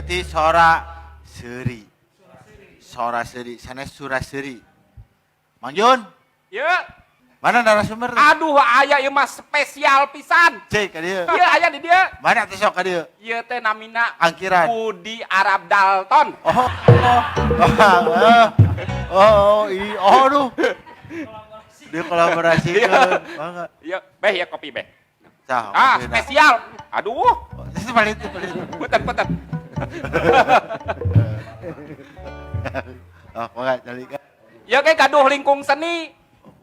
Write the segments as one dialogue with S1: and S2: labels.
S1: Ieu ti sora seuri. Sora seuri, sanes suraseri. Mang Jun,
S2: Ya,
S1: mana narasumber?
S2: aduh aya ieu mah spesial pisan.
S1: Cek ka dieu.
S2: Ieu aya di dia.
S1: Mana teh sok ka dieu?
S2: Ieu teh namina
S1: Angkiran.
S2: Budi Arab Dalton.
S1: Aduh. Dia kolaborasikan. Mangga.
S2: Ieu, beh ya kopi beh.
S1: Cah.
S2: Spesial. Aduh,
S1: Itu paling.
S2: punten.
S1: Oh, mangga cali ka.
S2: Ieu ge gaduh lingkung seni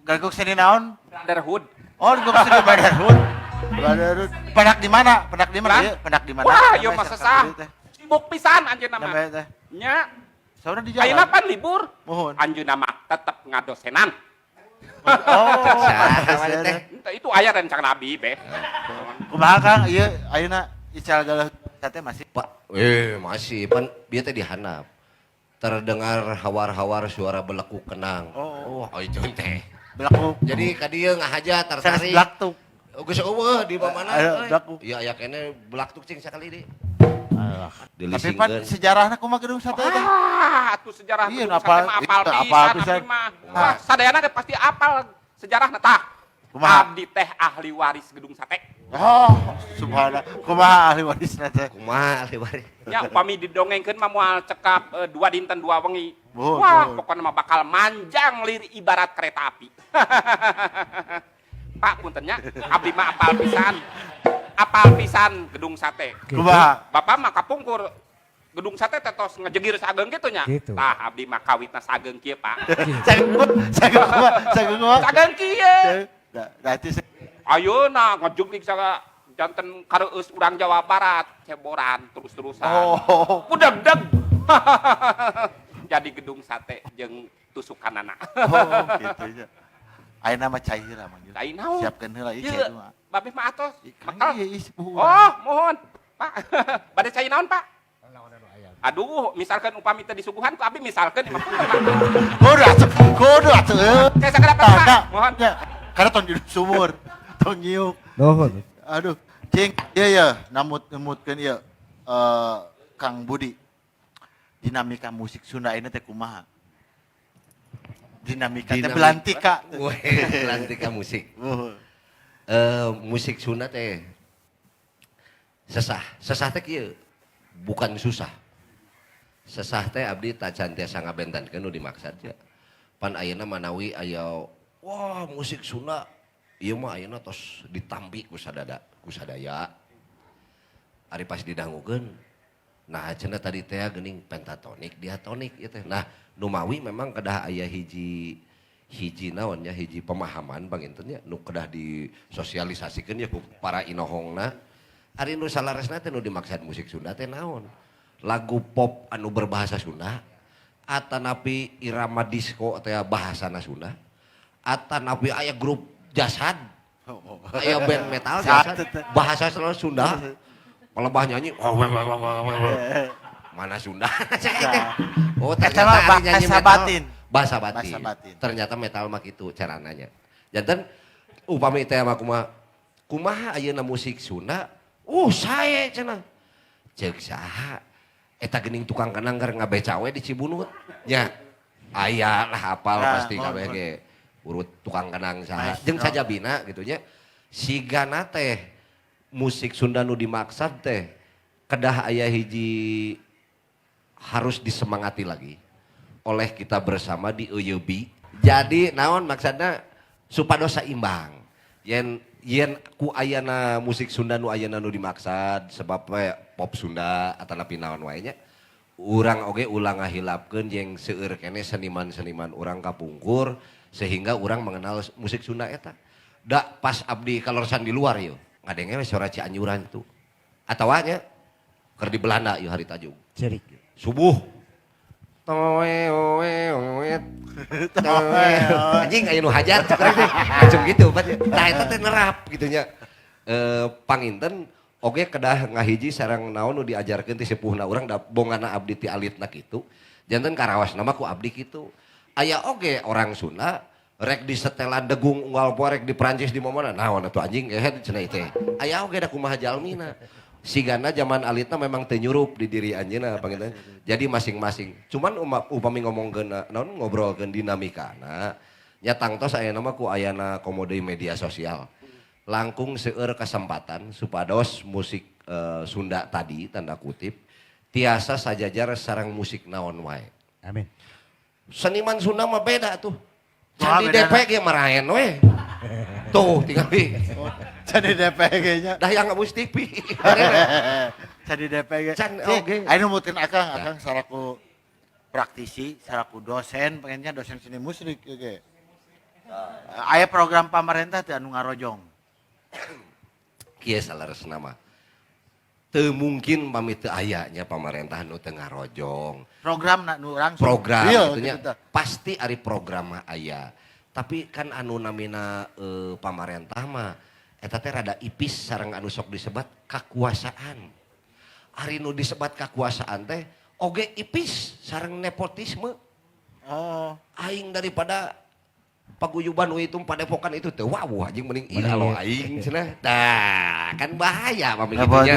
S1: Gagok seni naon?
S2: Brotherhood.
S1: Oh, gagok seni Brotherhood. Brotherhood. Penak di mana? Penak di mana?
S2: Hah?
S1: Ieu penak di mana?
S2: Wah, ieu mah sesah. Sibuk pisan anjeunna mah.
S1: Namanya teh.
S2: Nya,
S1: Saudara di jalan.
S2: ayeuna pan libur.
S1: Mohon.
S2: Anjeunna mah tetep ngadosenan.
S1: Oh,
S2: Ente itu aya rencana Nabi beh.
S1: kumaha Kang? Ieu ayeuna ical galah sate masih.
S3: Pak, masih, pan biar teh dihanap. Terdengar hawar-hawar suara belekuk kenang.
S1: Oh.
S3: Itu teh.
S1: Belaku.
S3: Jadi kadieu ngahaja
S1: sanes
S3: tertarik.
S1: blaktuk.
S3: Geus eueuh di mana?
S1: Ayo, belakuk.
S3: Iya aya kene belaktuk cing sakali di.
S1: Tapi pan sejarahna kumaha gedung sate teh?
S2: Atuh sejarah
S1: Iya,
S2: gedung
S1: apal-
S2: sate mah apal
S1: iya, apal
S2: pisan
S1: pisan.
S2: abdi mah. Wah, sadayana teh pasti apal sejarahna tah.
S1: Kumaha?
S2: Abdi teh ahli waris gedung sate.
S1: Oh, subhanallah. Kumaha ahli warisna teh?
S3: Kumaha ahli waris?
S2: Ya upami didongengkeun mah moal cekap 2 dinten 2 wengi.
S1: Mohon,
S2: Wah,
S1: mohon.
S2: pokoknya mah bakal manjang lir ibarat kereta api. Pak puntennya, abdi mah apal pisan. Apal pisan gedung sate.
S1: Kumaha?
S2: Bapak mah kapungkur gedung sate teh tos ngejegir sageng kitu nya.
S4: Gitu.
S2: Tah abdi mah kawitna sageng kieu, Pak.
S1: Sageng kumaha?
S2: Sageng kieu.
S1: Berarti
S2: Ayeuna ngejuglik saga janten kareueus urang Jawa Barat, ceboran terus-terusan.
S1: oh.
S2: Kudeg-deg. Jadi gedung sate jeung tusukanana.
S1: Oh, gitu nya. Ayeuna mah cai heula Mang Jun.
S2: Cai naon?
S1: Siapkeun heula ieu
S2: Ieu,
S1: cai mah.
S2: Babeh mah atos.
S1: Kan
S2: Bekal.
S1: ieu sepuh.
S2: Oh, mohon. Pak. Bade cai naon, Pak? Aduh, misalkan upami teh disuguhan ku abi misalkan
S1: Kudu atuh.
S2: Saya saged apa, Pak? Mohon.
S1: Ya, karena tong di sumur. Tong nyiuk.
S4: Nuhun.
S1: Aduh, cing, iya namutkeun ieu Kang Budi. Dinamika musik Sunda ini teh kumaha? Dinamika teh belantika.
S3: Belantika musik. Musik Sunda teh sesah teh kieu bukan susah. Sesah teh abdi tacan tiasa ngabentankeun nu dimaksud ya. Pan ayeuna manawi aya wah musik Sunda ieu mah ayeuna tos ditampi ku sadaya. Ari pas didangukeun nah cenah tadi teh geuning pentatonik diatonik ieu teh. Nah nu mawi memang kedah aya hiji naon nya hiji pemahaman panginten nya nu kedah disosialisasikeun ya ku para inohongna. Ari nu salaresna teh nu dimaksud musik Sunda teh naon? Lagu pop anu berbahasa Sunda, atanapi irama disco teh bahasana Sunda, atanapi aya grup jasad, aya band metal jasad, bahasa selalu Sunda, pelebah nyanyi, mana Sunda? Oh ternyata nyanyi metal, bahasa batin. Ternyata metal mah kitu carananya. Janten upami teh mah kumaha ayeuna musik Sunda, sae cenah. Ceuk saha? Eta geuning tukang kenang keur ngabeca we di Cibunut. Nya. Aya lah hafal pasti kabeh ge. Urut tukang kenang saha. Jeung sajabina gitu nya. Sigana teh musik Sunda nu dimaksud teh kedah aya hiji harus disemangati lagi oleh kita bersama di Euyebi. Jadi naon maksudna supados saimbang. Yen ku ayana musik Sunda nu ayana nu dimaksud sebab pop Sunda atanapi naon wae nya urang oge ulang ngahilapkeun jeung seueur keneh seniman-seniman urang kapungkur sehingga urang mengenal musik Sunda eta. Da pas abdi kalorsan di luar yeuh ngadenge we suara Cianjuran tuh. Atawa nya keur di Belanda yeuh harita Jung.
S4: Cerik.
S3: Subuh. Anjing aya nu hajat macam gitu tah eta teh nerap gitu nya panginten oge kedah ngahiji sareng naon nu diajarkeun ti sepuhna urang da bongana abdi ti alitna kitu janten karawasna mah ku abdi kitu aya oge orang Sunda rek di setelan degung unggal poe rek di Prancis di momona naon atuh anjing cenah teh aya oge da kumaha jalmina Sigana zaman alita memang tenyurup di diri anjeunna panginten. Jadi masing-masing. Cuman upami ngomongkeun naon ngobrolkeun dinamikana nya tangtos ayeuna mah ku ayana komode media sosial. Langkung seueur kesempatan supados musik Sunda tadi tanda kutip tiasa sajajar sareng musik naon wae.
S4: Amin.
S3: Seniman Sunda mah beda tuh.
S1: Wah,
S3: Candi
S1: beda
S3: DP ge marahen we. Tuh tinggal
S1: Jadi DPG nya.
S3: dah yang ngebus TV.
S1: Jadi DPG.
S3: Can oge.
S1: Ayo mutin akang saraku praktisi, saraku dosen, pengennya dosen seni musik ge. Aya program pamarentah teh anu ngarojong.
S3: Kieu salaresna mah. Teu mungkin pamit teu aya nya pamarentah nu teu ngarojong.
S1: Program nu langsung.
S3: Program
S1: Iya,
S3: gitu nya.
S1: gitu.
S3: Pasti ari program mah aya. Tapi kan anu namina pamarentah mah eta teh rada ipis sareng anu sok disebat kakuasaan. Ari nu disebat kakuasaan teh oge ipis sareng nepotisme.
S1: Oh,
S3: Aing daripada paguyuban itu padepokan itu teh wow anjing mending ieu alo aing cenah. Tah, kan bahaya pami kitu nya.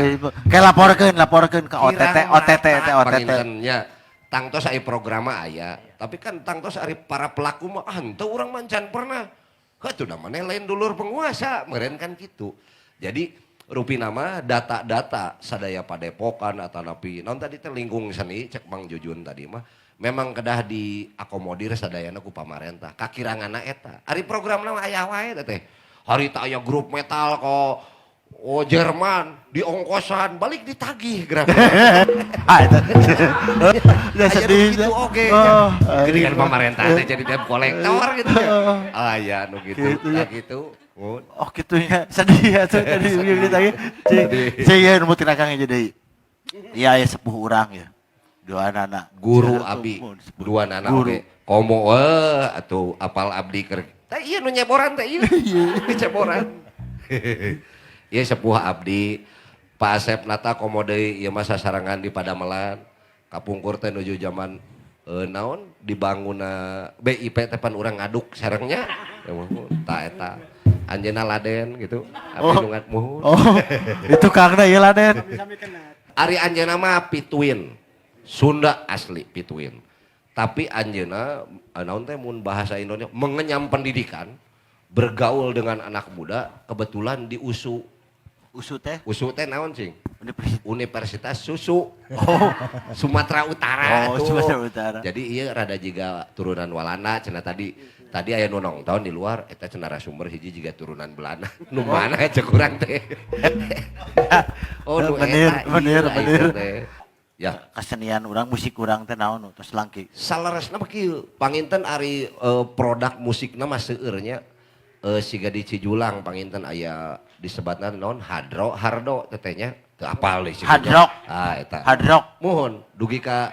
S1: Kayak laporkeun ke OTT.
S3: Pangintennya. Tangtos aya program aya, tapi kan tangtos ari para pelaku mah henteu urang mancan pernah. Heuh da maneh lain dulur penguasa, meureun kan kitu. Jadi rupina mah data-data sadaya padepokan atanapi naon tadi teh lingkung seni cek Mang Jujun tadi mah memang kedah diakomodir sadayana ku pamarentah. Kakiranganna eta. Ari programna mah aya wae teh. Hari teh aya grup metal kok Jerman di ongkosan balik ditagih grafik.
S1: Udah sedih.
S3: Gitu oke. Geuningan pamarentah teh jadi debt kolektor gitu ya. Aya nu gitu. Nah gitu.
S1: Oh gitunya sedih ya tuh tadi ditagih. Cing ya nurutin akang aja deui. Iya aya sepuh urang ya. Dua anak.
S3: Guru abdi, dua anak oke. Komo atuh apal abdi keur. Teh ieu nu nyeboran teh ieu. Nyeboran. Ieu sepuh abdi Pak Asep nata komo deui ieu mah sasarangan di Padamelan. Kapungkur teh nuju zaman naon dibangunna BIP teh pan urang ngaduk sarengnya. Ya mohon tah eta. Anjeunna Laden gitu. Abdi nu muhun.
S1: Oh, itu kangna ieu Laden.
S3: Ari anjeunna mah pituin. Sunda asli pituin. Tapi anjeunna naon teh mun bahasa Indonesia mengenyam pendidikan, bergaul dengan anak muda, kebetulan di USU.
S1: USU teh?
S3: USU teh naon cing?
S1: Universitas.
S3: Universitas Susu. Oh, Sumatera Utara.
S1: Oh, Sumatera Utara.
S3: Jadi iya rada jiga turunan Walanda cenah tadi aya nu nongton di luar eta cenah narasumber hiji jiga turunan Belanda. Nu mana cek urang teh. Oh, nu eta.
S1: Bener.
S3: Ya,
S1: Kesenian urang, musik urang teh naon tos langki.
S3: salaresna mah kieu, panginten ari produk musikna mah seueur nya. Siga di Cijulang panginten aya disebatna naon hardo tetenya teu apal deui
S1: Hard rock.
S3: Ah eta.
S1: Hard rock.
S3: Mohon dugi ka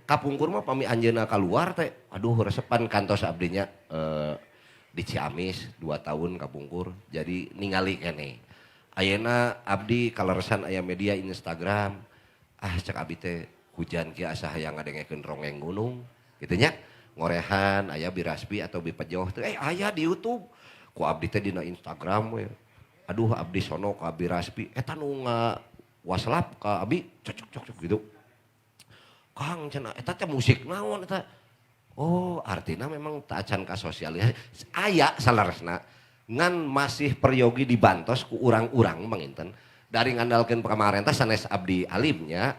S3: kapungkur mah pami anjeunna keluar teh aduh resepan kantos abdinya di Ciamis 2 tahun kapungkur jadi ningali keneh. Ayeuna abdi kaleresan aya media Instagram. Cek abdi teh hujan kieu asa hayang ngadengekeun rongeng gunung kitu nya. Ngorehan aya Biraspi atau Bipejoh teh aya di YouTube. Ku abdi teh dina Instagram we. Aduh abdi sono ka Biraspi eta nu waslap ka abdi cocok gitu. Kang cenah eta teh musik naon eta? Oh, artinya memang tak acan ka sosialisasi. Aya salaresna ngan masih peryogi dibantos ku urang-urang manginten. Dari ngandalkeun pamarentah sanes abdi alimnya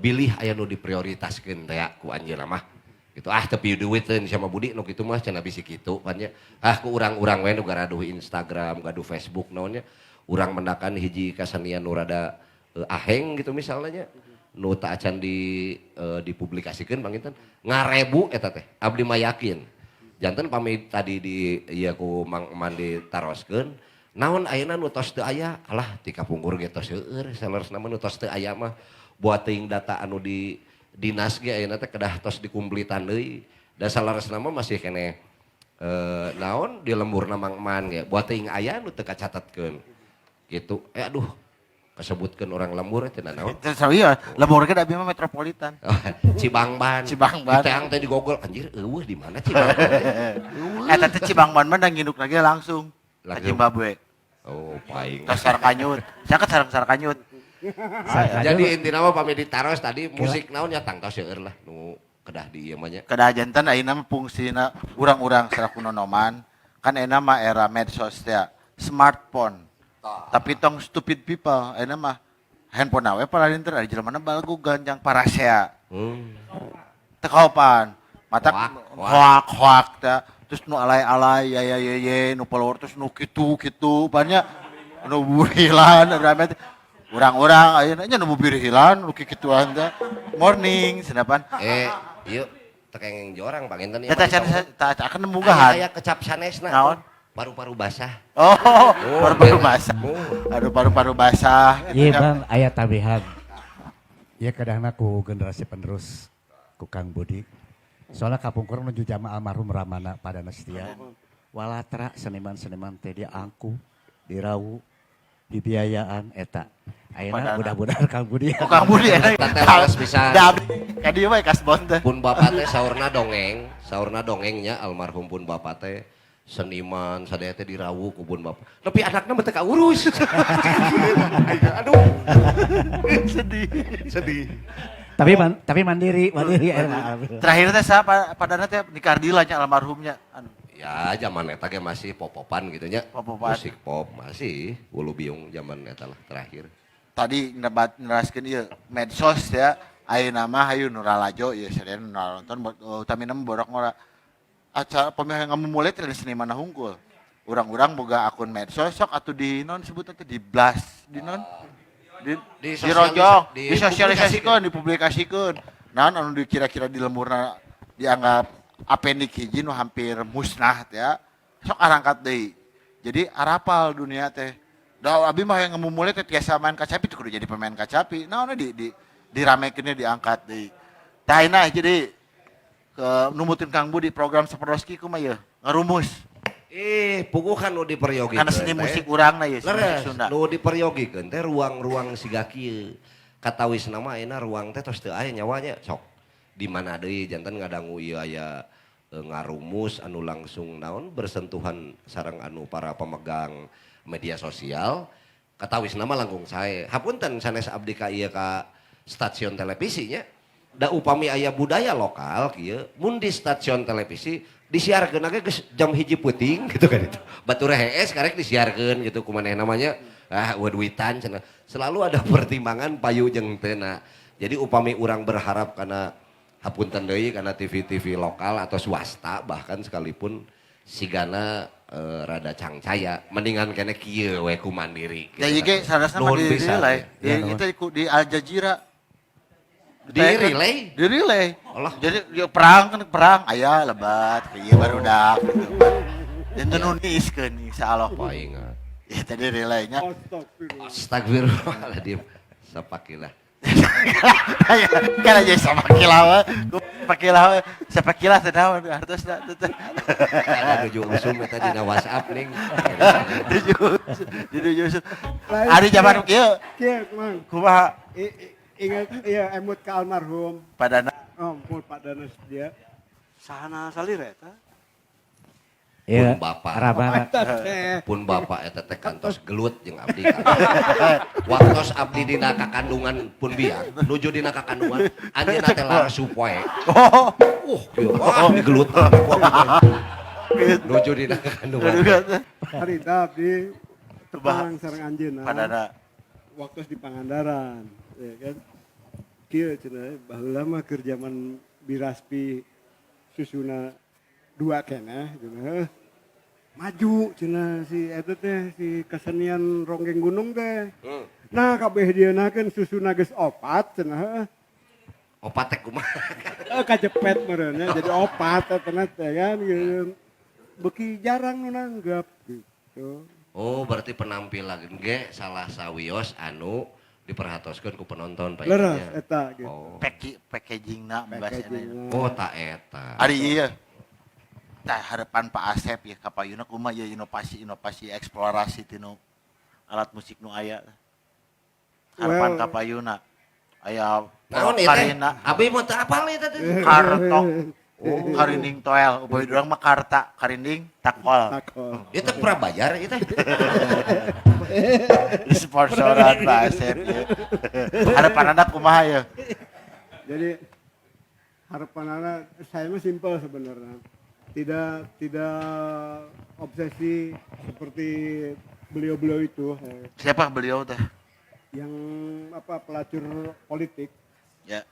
S3: bilih aya nu diprioritaskeun teh ku anjeunna mah. Gitu tapi duit teh sama Budi nu kitu mah cenah bisi kitu kan nya. Ku urang-urang we nu gaduh Instagram, gaduh Facebook naonnya. Urang mendakan hiji kasenian nu rada aheng gitu misalnya nu tak acan dipublikasikeun panginten ngarebu eta teh abdi mah yakin janten pami tadi di ieu ku Mang Eman ditaroskeun naon ayeuna nu tos teu aya alah ti kapungkur ge tos seueur saleresna mah nu tos teu aya mah buat teuing data anu di dinas ge ayeuna teh kedah tos dikumpletan deui da saleresna mah masih keneh naon di lemburna Mang Eman ge buat teuing aya nu teu kacatetkeun gitu aduh kesebutkan orang lembur itu naon.
S1: Iya, lembur ke abi mah metropolitan.
S3: Cibangban.
S1: Cibangban.
S3: Teang teh digogol anjir eueuh di mana Cibangban.
S1: Eta teh Cibangban mah da nginduk lagi langsung. Ka Zimbabwe.
S3: Oh, paing.
S1: Ka Sarkanyut. Saya ke Sarkanyut.
S3: Jadi intina mah pami ditaros tadi musik naon nya tangtos seueur lah nu kedah di ieu mah nya.
S1: Kedah jantan ayeuna mah fungsina urang-urang saraku nonoman kan ayeuna mah era medsos teh smartphone. Tapi tong stupid people ayeuna mah handphone we paling teh di jelema balagu ganjang parasea. Teu kaopan. Mata hoak teh terus nu alay-alay ya nu follower terus nu kitu banyak nu burilan rame urang-urang ayeuna nya nu burilan nu kikituan teh morning senapan
S3: Ieu teu kenging jorang panginten
S1: eta akan nemunggahan
S3: aya kecap sanesna
S1: naon
S3: paru-paru basah.
S1: Paru-paru basah. Aduh paru-paru basah.
S4: Iya Bang, aya tabihan. Ya kadangna ku generasi penerus ku Kang Budi. Soalnya kapungkur menuju jama almarhum Ramana Padana Setia. Walatra seniman-seniman teh dia angku, dirau, dibiayaan eta. Ayeuna mudah-mudahan Kang Budi.
S1: Kang Budi eta
S3: harus bisa.
S1: Ka dieu we kasbon teh.
S3: Pun bapak teh saurna dongengnya almarhum pun bapak teh seniman sadaya teh dirawu ku pun bapak. Tapi anakna mah teu kaurus. Aduh. Sedih.
S4: Tapi mandiri.
S1: Terakhir teh saha padana teh di Kardila nya almarhumnya anu.
S3: Ya zaman eta ge masih pop-popan gitu nya.
S1: Pop-popan.
S3: Musik pop masih ulu biung zaman eta lah terakhir.
S1: Tadi neraskeun ieu medsos ya ayeuna mah hayu nu ralajo ieu serian nu nonton utamina borok ngora acara pemilihan ngamumule teh seniman hungkul. Urang-urang boga akun medsos sok atuh di non sebutna teh di blast di non di rojong disosialisasikeun dipublikasikeun naon anu dikira-kira di lemurna dianggap apendik hiji nu hampir musnah teh ya sok arangkat deui jadi arapal dunia teh da abi mah yang ngamumule teh tiasa main kacapi teh kudu jadi pemain kacapi naon diramekeunnya diangkat deui tah ayeuna jadi ke numutkeun Kang Budi program Saproski kumaha ieu ngarumus
S3: puguhan nu diperyogi.
S1: Karena seni musik urang na ya,
S3: musik Sunda. Nu diperyogikeun teh ruang-ruang siga kieu. Katawisna mah ayeuna ruang teh tos teu aya nyawanya sok. Di mana deui janten ngadangu ieu aya ngarumus anu langsung naon bersentuhan sareng anu para pemegang media sosial. Katawisna mah langkung sae. Hapunten sanes abdi ka ieu ka stasiun televisinya. Da upami aya budaya lokal kieu mun di stasiun televisi disiarkeun ge geus jam 1 peuting gitu kan itu. Batur hees karek disiarkeun gitu kumaneh namanya duitan cenah. Selalu ada pertimbangan payu jeung teu na. Jadi upami urang berharap kana hapunten deui kana TV-TV lokal atau swasta bahkan sekalipun sigana rada cangcaya mendingan kene kieu we ku mandiri.
S1: Ya ieu ge sarasna mah di relay. Itu di Al Jazeera.
S3: Di relay.
S1: Allah. Jadi dia perang aya lebat kieu barudak gitu. Dan nuniskeun insyaallah
S3: paingat.
S1: Ya tadi relaynya.
S3: Astagfirullahaladzim. Sapakilah.
S1: Kan aja sapakilah. Sapakilah teh naon artosna teh.
S3: Ada nuju usum eta dina WhatsApp ning.
S1: Nuju. Ari zaman kieu.
S5: Kieu
S1: kumaha?
S5: Ingat iya emut ke almarhum
S1: Padana.
S5: Oh, Padana dia. Sahana salira eta.
S4: Iya.
S3: Pun bapak eta teh kantos gelut jeung abdi. Waktos abdi dina kakandungan pun biar nuju dina kakandungan anjeunna teh larsu poe. Wah, gelut. Nuju dina kakandungan.
S5: Harita abdi tepang sareng anjeunna.
S1: Padana.
S5: Waktu di Pangandaran, ya kan. Kieu cenah baheula mah keur zaman Biraspi susuna 2 keneh cenah. Maju cenah si eta teh si kesenian ronggeng gunung teh. Nah kabeh dieuna keun susuna geus 4 cenah.
S3: Opat teh kumaha?
S5: Kajepet meureunnya jadi 4 eta teh kan gitu. Beuki jarang nu nanggap gitu.
S3: Oh berarti penampilan ge salah sawios anu diperhatoskeun ku penonton
S5: pastinya. Leres eta gitu.
S3: Oh.
S1: Packagingna bahasana.
S3: Oh ta eta.
S1: Ari ieu. Tah harapan Pak Asep ya ka payuna kumaha ya inovasi eksplorasi tinu alat musik nu aya. Harapan ka payuna. Aya karina.
S3: Abi mah teu apal eta teh.
S1: Kartok. Karinding toel, upoy urang mah karta, karinding takol.
S3: Itu prabayar itu.
S1: Sponsoran Pak Asep. Harapan anak kumaha ya?
S5: Jadi harapan anak saya mah simpel sebenarnya. Tidak obsesi seperti beliau-beliau itu
S1: Siapa beliau teh?
S5: yang pelacur politik.
S1: Ya.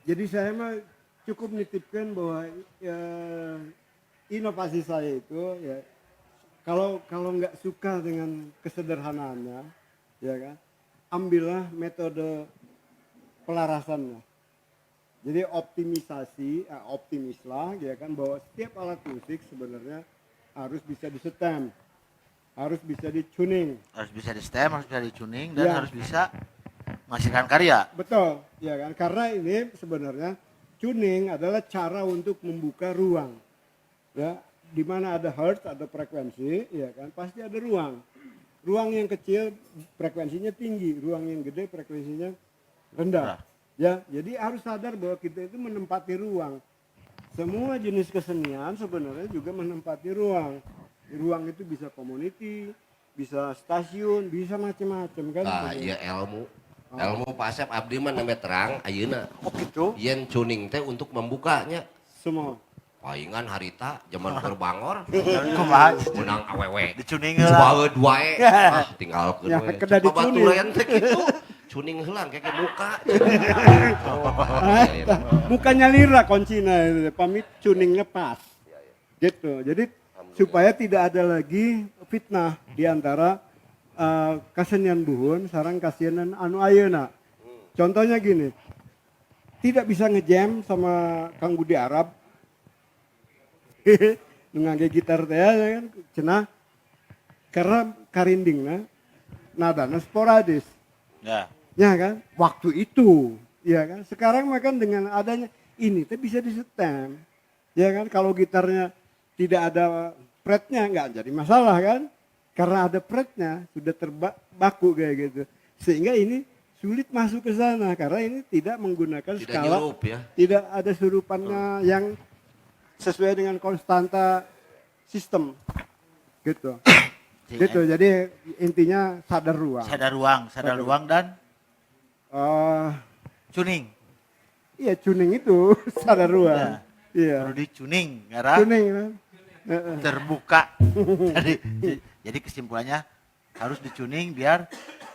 S5: Jadi saya mah cukup nitipkan bahwa inovasi saya itu ya kalau nggak suka dengan kesederhanaannya, ya kan, ambillah metode pelarasannya. Jadi optimislah, ya kan, bahwa setiap alat musik sebenarnya harus bisa disetem, harus bisa dicuning.
S1: Harus bisa di stem, harus bisa dicuning, dan
S5: Ya.
S1: harus bisa menghasilkan karya.
S5: Betul, ya kan, karena ini sebenarnya tuning adalah cara untuk membuka ruang, ya, di mana ada hertz, ada frekuensi, ya kan, pasti ada ruang. Ruang yang kecil frekuensinya tinggi, ruang yang gede frekuensinya rendah. Ya, jadi harus sadar bahwa kita itu menempati ruang. Semua jenis kesenian sebenarnya juga menempati ruang. Ruang itu bisa community, bisa stasiun, bisa macam-macam kan.
S3: Ah, iya ilmu. Ilmu Pak Asep abdi mah neme terang ayeuna.
S5: Oh gitu.
S3: Yen tuning teh untuk membukanya.
S5: Semua.
S3: Palingan harita zaman berbangor
S1: Kumaha?
S3: menang awewe.
S1: Dicuning heula.
S3: Coba duae. Ah, tinggal
S5: Ya,
S3: we.
S5: kedah
S3: Coba
S5: dicuning.
S3: baturan teh kitu. Cuning heulang kayak muka.
S5: Mukanya lira kuncina, pamit tuningnya pas. Gitu. Jadi supaya tidak ada lagi fitnah di antara kesenian buhun sareng kesenian anu ayeuna. Contohnya gini. Tidak bisa ngejam sama Kang Budi Arab. Ngangge gitar teh ya kan cenah karena karindingna nadana sporadis.
S1: Ya.
S5: Ya kan? Waktu itu, ya kan? Sekarang makan dengan adanya ini teh bisa disetem. Ya kan? Kalau gitarnya tidak ada fretnya nggak jadi masalah kan? Karena ada fretnya sudah terbaku kayak gitu. Sehingga ini sulit masuk ke sana karena ini tidak menggunakan
S3: Tidak
S5: skala,
S3: nyerup ya.
S5: tidak ada surupannya yang sesuai dengan konstanta sistem. Gitu. Gitu. Jadi intinya sadar ruang.
S1: Sadar ruang dan tuning.
S5: Iya tuning itu sadar ruang. Iya.
S1: Perlu dicuning, gara
S5: Tuning kan.
S1: terbuka. Jadi kesimpulannya harus dicuning biar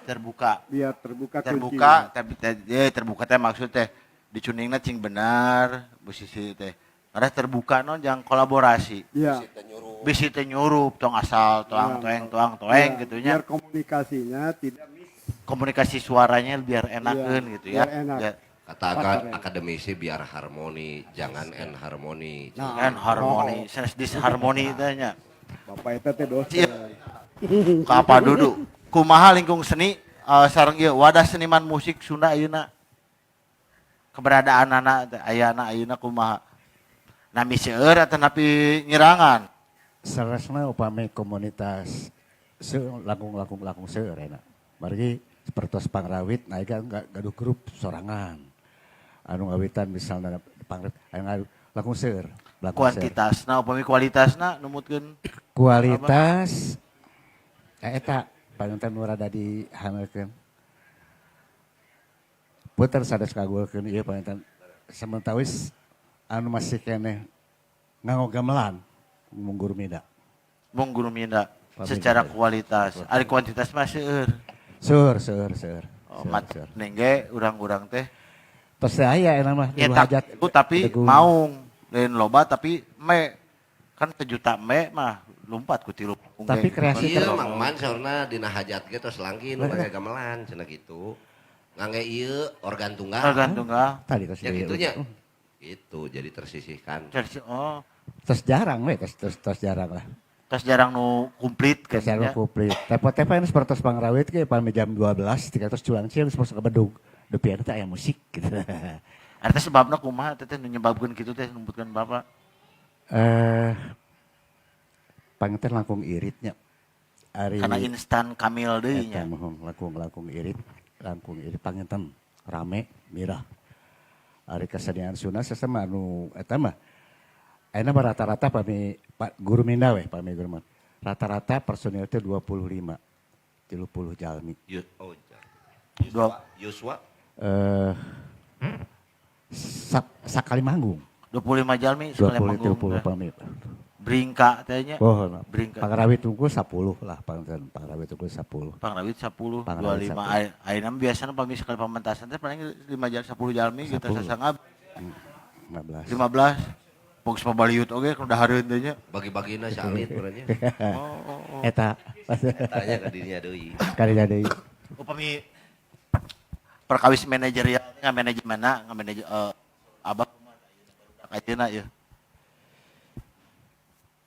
S1: terbuka.
S5: Biar terbuka
S1: Terbuka, tapi terbuka teh maksud teh dicuningna cing benar, posisi teh. Karena terbuka non jangan kolaborasi.
S5: Iya.
S1: Bisi teh nyurup, tong asal, toang gitu nya.
S5: Biar komunikasinya tidak miss.
S1: Komunikasi suaranya biar enakeun gitu ya.
S5: Biar enak.
S1: Ya.
S3: Kata akademisi biar harmoni, jangan enharmoni.
S1: Kan harmoni, disharmoni tanya.
S5: Bapak eta teh dosen.
S1: Siap. Kapa duduk. Kumaha lingkung seni sareng ieu wadah seniman musik Sunda ayeuna. Keberadaan anak ayeuna kumaha? Nami seueur atawa napi nyirangan?
S4: Sarasna upami komunitas langkung seueur enak. Margi sepertos pangrawit naik gaduh grup sorangan. Anu ngawitan misalnya pangrawit anu langkung seueur.
S1: Kuantitasna upami kualitasna numutkeun
S4: Kualitas eta panonton nu rada dihaneukeun. Puter sadas kagulkeun ieu panonton sementawis anu masih keneh nganggo gamelan mung guru mida.
S1: mung guru minda secara kualitas. Ari kuantitas mah seueur.
S4: Seueur.
S1: Oh, mat nengge urang-urang teh
S4: Tos aya enak mah
S1: ya
S4: dulu hajat.
S1: tapi
S4: Degung.
S1: maung lain loba tapi me kan sejuta me mah lumpat ku tilu.
S4: Tapi kreasi
S3: Iya Mang Man saurna dina hajat ge tos langki nu ngangge gamelan cenah kitu. Ngangge ieu organ tunggal.
S1: organ tunggal.
S4: Tadi tos
S3: Ya gitunya. Itu jadi tersisihkan.
S1: Oh,
S4: tos jarang we tos jarang lah.
S1: tos jarang nu komplit
S4: Tos
S1: kan
S4: jarang
S1: ya.
S4: komplit. Tepo-tepo anu seperti pangrawit ge pami jam 12 tika tos culang cieun geus masuk ke bedug. Depi eta aya musik gitu.
S1: Artinya sebabna kumaha teh nu nyebabkeun kitu teh numputkeun Bapak.
S4: Panginten langkung iritnya. Ari
S1: Karena instan kamil deui nya.
S4: eta mohon langkung irit panginten rame mirah. Ari kesenian Sunda sesama anu eta mah ayeuna mah rata-rata pami guru minda we pami guru mah. Rata-rata personil teh 25. 30 jalmi.
S3: Yuswa.
S4: Sakali manggung.
S1: 25 jalmi sekali
S4: 20
S1: manggung.
S4: 30 pamit.
S1: Bringka tehnya.
S4: Oh,
S1: Bringka.
S4: Pangrawit tunggu 10 lah, Pangrawit tunggu 10.
S1: Pangrawit 10,
S4: Pangrawit
S1: 25.
S4: 10.
S1: Ayeuna biasana pami sekali pamentasan teh paling 10 jalmi kita
S4: 10.
S1: sasangab
S4: 15.
S1: 15. Box pabaliut oge kudu hareun teh nya.
S3: Bagi-bagina salit berarti.
S4: Eta.
S3: Tanya ke dirinya deui.
S4: Kadinya deui.
S1: Upami perkawis manajerial ngamanajemenna ngamanajer abah ayeuna ieu.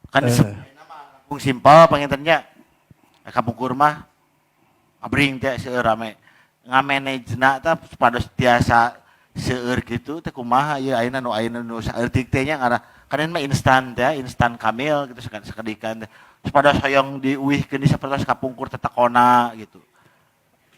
S1: Kan kampung simpel pangintennya kampung kurma abring teh seueur rame ngamanajna teh pada tiasa seueur gitu teh kumaha ieu ayeuna nu saeutik teh nya ngaranna kan mah instan teh instan kamil gitu sakadikan teh pada soyong diuihkeun di sapertos kapungkur teh tekona gitu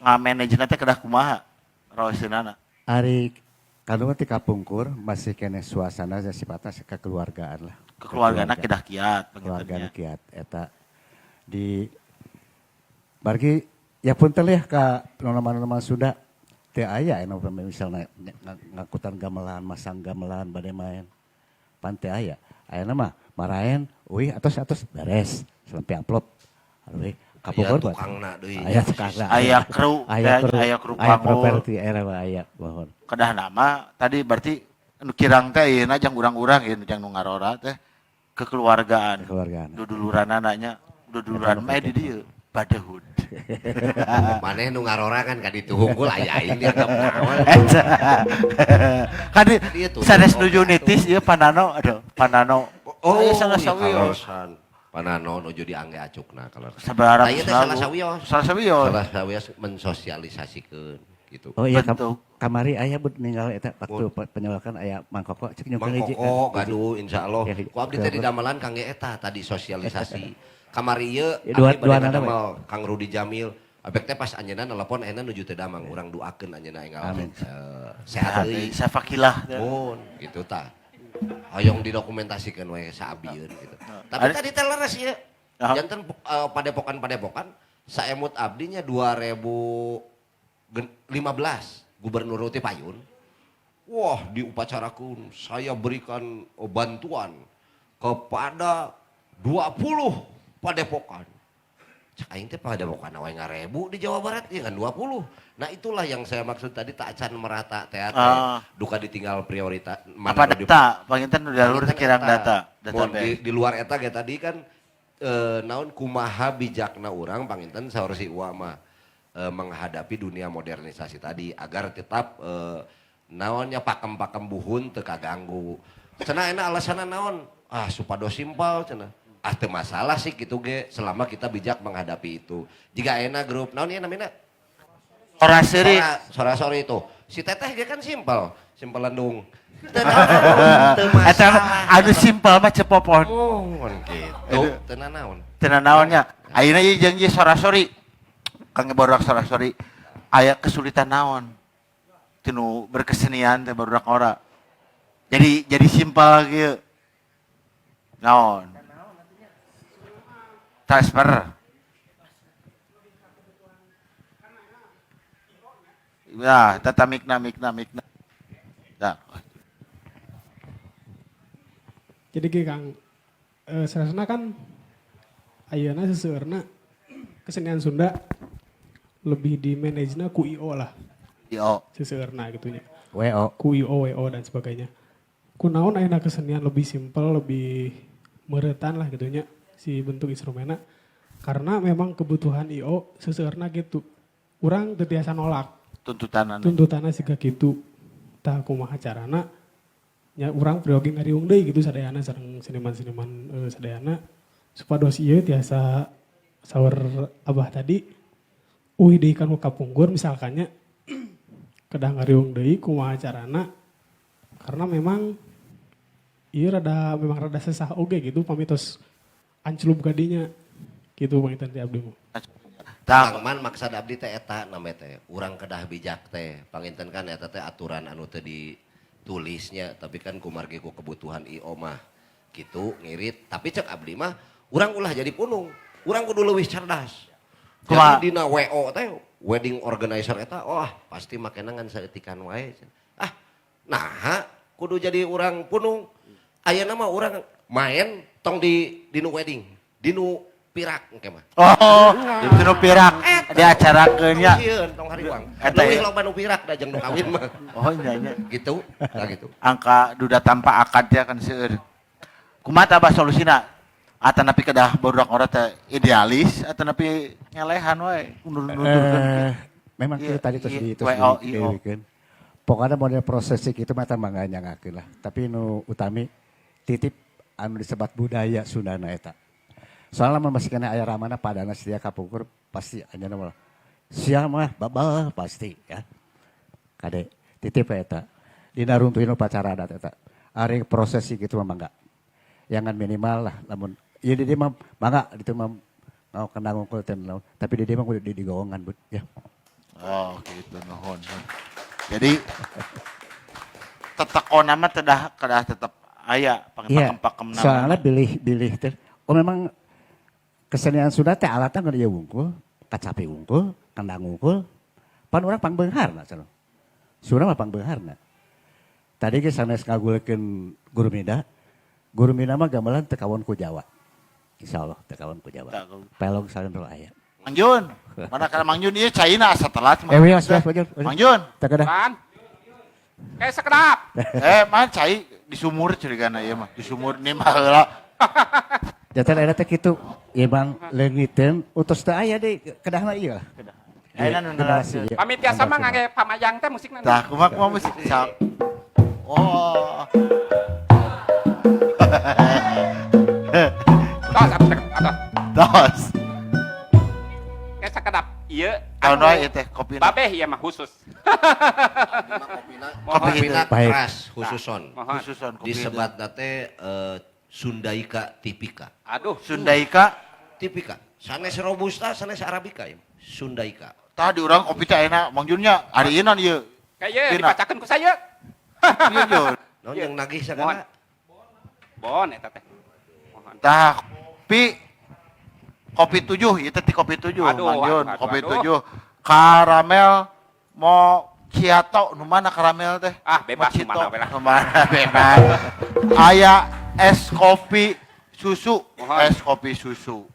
S1: ngamanajna teh kedah kumaha raoseunana
S4: Ari kanu ti kapungkur masih kene suasana sifatna kekeluargaan lah.
S1: kekeluargaan kedah kiat
S4: Keluarga
S1: pangintennya
S4: kiat eta di bargi ya punten ya ka normal Sunda teu aya anu misalna ngakutan gamelan masang gamelan bade main pan teu aya ayeuna mah maraen euy atos beres sampai upload aduh kapungkur buat
S3: tukangna deui.
S4: aya tukangna
S1: aya kru
S4: aya kru
S1: panggung
S4: properti era mah aya mohon
S1: kedah nama tadi berarti anu kirang teh ayeuna jang urang-urang ieu jang nu ngarora teh kekeluargaan duduluran anaknya duduluran mah di dieu badahud
S3: Maneh nu ngarora kan ka ditu hungkul aya aing dianggap naon.
S1: kan sanes nuju nitis ieu panano aduh panano
S3: Oh,
S1: salah
S3: iya,
S1: sawios
S3: kalosan. Panano nuju diangge acukna kalau.
S1: sabaraha
S3: Tah ieu teh salah sawios.
S1: salah sawios
S3: Salah sawios mensosialisasikeun gitu.
S4: oh iya
S1: Bentuk.
S4: kamari aya bud ninggal eta waktu penyewakan aya mangkoko cek nyokeun hiji
S3: Mangkoko gaduh insyaallah.
S4: Ya,
S3: Ku abdi teh di damelan kangge eta tadi sosialisasi. Kamari ieu
S4: Ya,
S3: abdi
S4: dua
S3: bade
S4: nana,
S3: ngadamel Kang Rudi Jamil. Abek teh pas anjeunna nelpon ayeuna nuju teh damang urang doakeun anjeunna enggal.
S4: Amin.
S3: Sehat deui.
S1: safakilah
S3: Mun gitu tah. Hoyong didokumentasikeun we saabieun gitu. Tapi
S1: Ada-
S3: tadi teh leres ieu.
S1: Aha.
S3: Janten padepokan saemut abdinya 2015 Gubernur Uti Payun. Wah, diupacarakeun saya berikan bantuan kepada 20 padepokan. Cak aing teh padepokan we 1000 di Jawa Barat ya kan 20. Nah, itulah yang saya maksud tadi tak acan merata teh duka ditinggal prioritas
S1: apa data panginten udah lur kirang data
S3: Mun
S1: database
S3: di luar eta ge tadi kan naon kumaha bijakna urang panginten saur si Uwa mah menghadapi dunia modernisasi tadi agar tetap naonnya pakem-pakem buhun teu kaganggu. Cenah enak alasanna naon? Supados simpel cenah. Teu masalah sih gitu ge selama kita bijak menghadapi itu. Jika enak grup naon ieu namina?
S1: oraseri
S3: Sora-sori itu. Si Teteh ge kan simpel lendung. Teu
S1: eta
S3: masalah.
S1: anu simpel mah cepopon
S3: Oh, gitu. Tenan naon.
S1: tenan naonnya ayeuna ieu jeung ieu sorasori kang barudak sorasori aya kesulitan naon tinu berkesenian teh barudak ora jadi simpel kieu naon transfer ya tata mikna ya
S6: Jadi ki Kang, sarasna kan ayeuna seseueurna kesenian Sunda lebih di manajna ku IO lah,
S1: yo
S6: seseueurna gitunya.
S4: WO
S6: Ku IO, WO dan sebagainya. Kunaon ayeuna kesenian lebih simpel, lebih meuretan lah gitunya si bentuk instrumennya. Karena memang kebutuhan IO seseueurna gitu. Urang teu tiasa nolak. Tuntutanna siga kitu. Tah kumaha carana nya urang priogi ngariung deui gitu sadayana sareng seniman-seniman sadayana supados ieu tiasa saur Abah tadi deui kan kapungkur misalkannya kedah ngariung deui kumaha carana karena memang ieu memang rada sesah oge gitu pamitos anclub gadinya gitu pangitan ti abdi mah.
S3: Tangman maksud abdi teh eta name teh urang kedah bijak teh panginten kan eta teh aturan anu teu ditulisnya tapi kan kumargi ku kebutuhan IO mah gitu ngirit tapi cek abdi mah urang ulah jadi punung urang kudu leuwih cerdas
S1: Kumaha?
S3: Jadi dina WO teh wedding organizer eta pasti makena ngan saeutikan wae. Nah, kudu jadi orang punung. Ayeuna mah urang main tong di dinu wedding, dinu pirak engke mah.
S1: Oh, itu nu pirak diacarakeun nya.
S3: Sieun tong hariwang.
S1: Eta
S3: Leuwih
S1: ya.
S3: loba nu pirak da jeung nu kawin mah.
S1: Oh nya.
S3: Gitu, lah gitu.
S1: Angka duda tanpa akad teh kan seueur. Kumaha tah solusina? Ata napi kedah bodak orang teh idealis atau napi ngelehan wae undur-undurkeun.
S4: Memang
S1: Iya,
S4: kita tadi terus
S1: iya,
S4: di
S1: WO,
S4: kan. Pokoknya model prosesik itu mata mangga nyangakeun lah. Tapi nu utami titip anu disebat budaya Sundana eta. Soalnya masih kena aya ramana padana setia kapungkur pasti anjeunna mah. Sia mah babah pasti ya. Kade titip eta. Dina runtuhin upacara adat eta. Ari prosesi kitu mah mangga. Jangan minimal lah lamun ieu di dieu mah mangga ditu mah mau kena ngungkul teh naon. Tapi di dieu mah kudu digowongan bud ya.
S1: Oh gitu nuhun. Jadi tetekona mah kedah tetep aya
S4: Iya,
S1: pakem-pakem nama.
S4: soalnya bilih teh. Oh memang kesenian Sunda teh alatna keur ieu wungkul, kacapi wungkul, kendang wungkul. Pan urang pangbeungharna cenah. Sunda mah pangbeungharna. Tadi ge sanes ngagulkeun Guru Mida. Guru Mida mah gamelan teu kawon ku Jawa. Insyaallah teu kawon ku Jawa. Pelong salendro aya.
S1: Mang Jun, mana kana Mang Jun ieu caina asa telat.
S4: Wios,
S1: Mang Jun.
S4: Teu kedah.
S2: Kan? Kayak sekedap.
S1: Man cai di sumur ceurigana ieu mah. Di sumur ni mah heula.
S4: Jatan eta teh kitu. Ieu Bang leungiteun utos teu aya deui kedahna ieu.
S1: Ayeuna nu narasi.
S2: Pamit tiasa mah ngage pamayang teh musikna.
S1: Tah kumaha musik. Oh.
S2: Tos atuh atos.
S1: Tos.
S2: Kayak sekedap ieu
S1: Tahun wae ieu teh kopina.
S2: babeh ieu mah khusus.
S3: Kopina
S4: Baik.
S3: keras khususon.
S2: Mohon.
S1: Khususon kopi.
S3: Disebat teh Sundaika tipika.
S2: Aduh,
S1: Sundaika.
S3: Tipika. Sanes robusta, sanes arabica ya. Sundaika.
S1: Tah di urang kopi teh enak Mang Junnya. Ari ieu ieu.
S2: kayak
S1: Pina.
S2: dibacakeun ku saya.
S1: Ieu Jun.
S3: Non
S2: Iya.
S3: yang nagih
S2: Mohon.
S3: sagala.
S2: Bon eta teh. Mohon.
S1: Tah kopi 7 ieu teh ti kopi 7
S2: Aduh,
S1: Mang Jun.
S2: aduh,
S1: Kopi
S2: aduh.
S1: 7. Karamel mau Ciato nu mana karamel teh?
S2: Ah, bebas nu
S1: Mojito,
S2: mana we lah.
S1: nu mana bebas. Aya es kopi susu,
S2: Mohon.
S1: es kopi susu.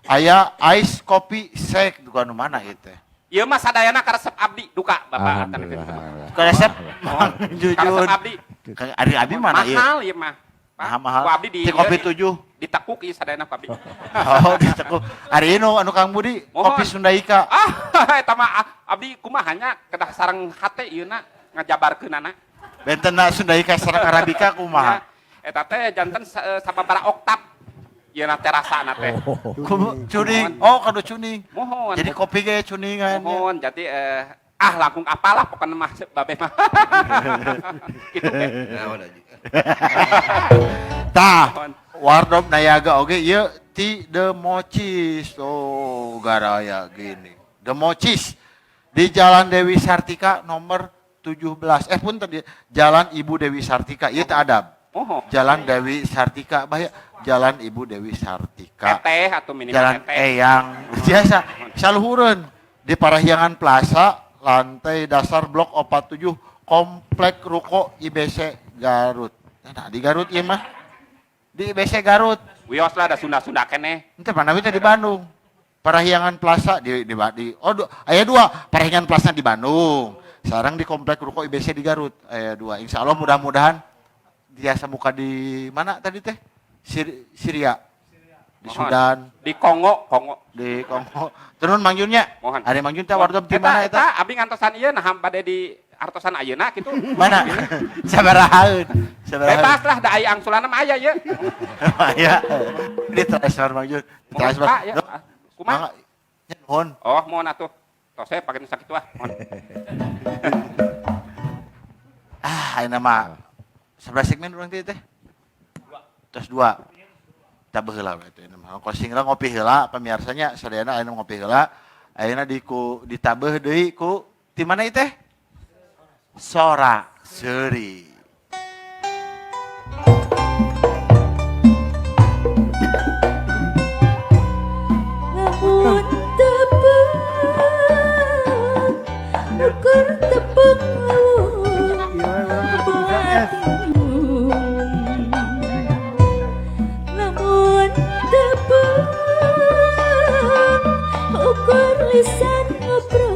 S1: Aya ice kopi shake juga nu mana ieu teh?
S2: Ieu mah sadayana karesep abdi duka Bapak atan
S4: Alhamdulillah.
S2: teh.
S1: Ka resep
S2: Mohon.
S1: Jujun.
S2: Karesep abdi.
S1: Ari abi mana ieu?
S2: Mahal ieu mah. Pak.
S1: Mahal.
S2: Ku abdi di
S1: Ti kopi 7.
S2: ditekuk ieu sadayana ku abdi.
S1: Oh, ditekuk. Ari ieu anu Kang Budi,
S2: Mohon.
S1: kopi Sundaika.
S2: Eta mah abdi kumaha nya kedah sareng hate ieuna ngajabarkeunana.
S1: Bentena Sundaika sareng Arabica kumaha?
S2: Eta teh janten sababaraha oktav ieuna teh rasana teh.
S1: Cuning. Oh, kado cuning.
S2: Mohon.
S1: Jadi kopi ge cuningan.
S2: Mohon jadi langkung apalah pokoknya mah babe mah. Gitu teh.
S3: Naon aja.
S1: Tah,
S2: Mohon.
S1: Wardrobe Nayaga oge ieu ti The Mocis. Oh, garaya gini. The Mocis di Jalan Dewi Sartika nomor 17. Pun tadi Jalan Ibu Dewi Sartika. Ieu teh adab.
S2: Mohon.
S1: Jalan Dewi Sartika, bahaya. Jalan Ibu Dewi Sartika.
S2: Teteh atau minimal
S1: Jalan
S2: teteh.
S1: Eyang. Biasa, saluhureun di Parahyangan Plaza, lantai dasar blok 47, Komplek Ruko IBC Garut. Nah, di Garut ieu mah. Di IBC Garut.
S2: Wios lah ada Sunda-Sunda keneh.
S1: Ente mana teh di Bandung. Parahyangan Plaza aya dua, Parahyangan Plaza di Bandung. Sarang di Komplek Ruko IBC di Garut. Aya dua. Insya Allah mudah-mudahan biasa muka di mana tadi teh? Syria. Di
S2: Mohon.
S1: Sudan,
S2: Di Kongo.
S1: di Kongo. Turun Mang Junnya.
S2: Mohon.
S1: Ari Mang Jun teh wardrobe di mana eta?
S2: Eta abdi ngantosan ieu nah bade di artosan ayeuna kitu.
S1: Mana? Sabarahaeun.
S2: Bebas lah da aya angsulanna mah aya ieu.
S1: Ya. Di transfer Mang Jun.
S2: Mohon
S1: Transfer.
S2: Pak ya. Kumaha?
S1: Mangga. Ya, nuhun.
S2: Oh, mohon atuh. Tos saya pakai nusa kitu ah. Mohon.
S1: Ayeuna mah 11 segmen urang teh. Terus 2. Tabeh heula berarti. Closing lah ngopi heula pamiarsanya sadayana ayeuna ngopi heula. Ayeuna ditabeh deui ku ti mana ieu teh? Sora Seuri.
S7: Lamun teu pisan ngobrol